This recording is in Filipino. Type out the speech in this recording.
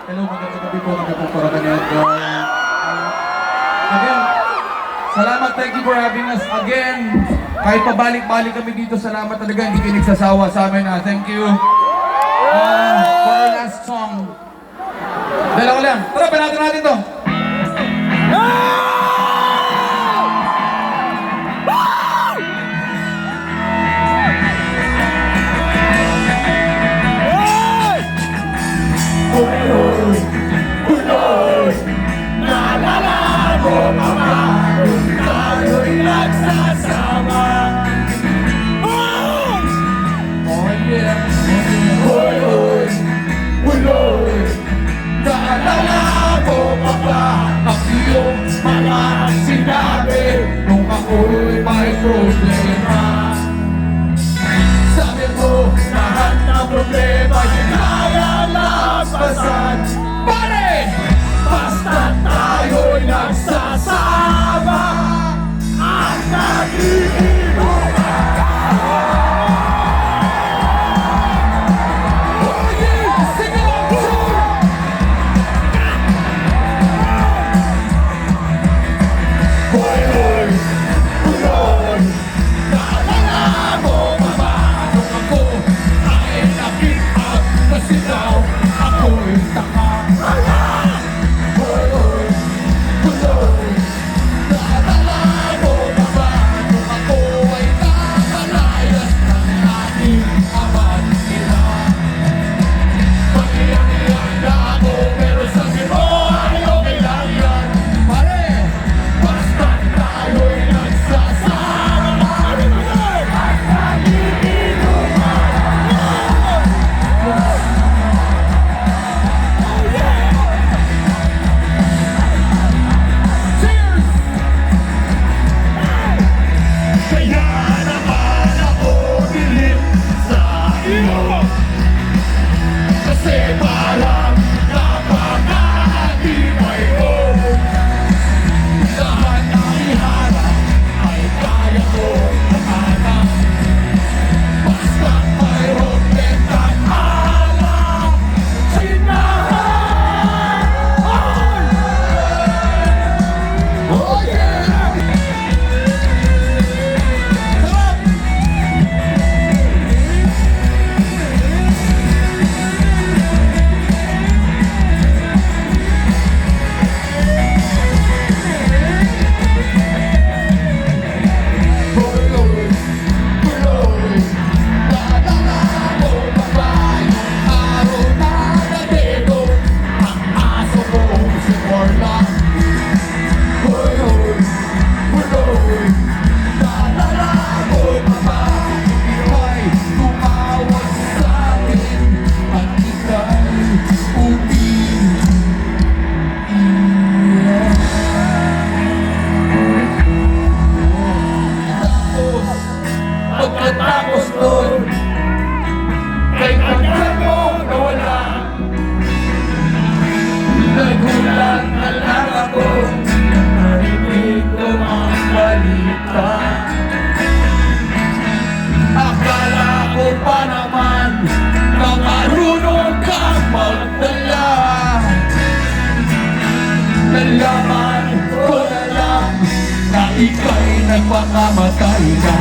Hello, magandang gabi po, magandang Paranayan. Again, salamat, thank you for having us again. Kahit pabalik-balik kami dito, salamat talaga, hindi kayo nagsasawa sa amin. Thank you. For our last song. Dalawa lang. Tara, panatan natin to. Nung ako'y may problema, sabi mo, lahat ng problema yung kaya lagpasan. Pare! Basta tayo'y nagsasama at nag-iinuman. Pagkatapos nun, kay kanya mo nawala. Nagulat na lang ako, narinig ko ang balita. Akala ko pa naman na marunong kang magdala. Nalaman ko na lang na ika'y nagpakamatay na.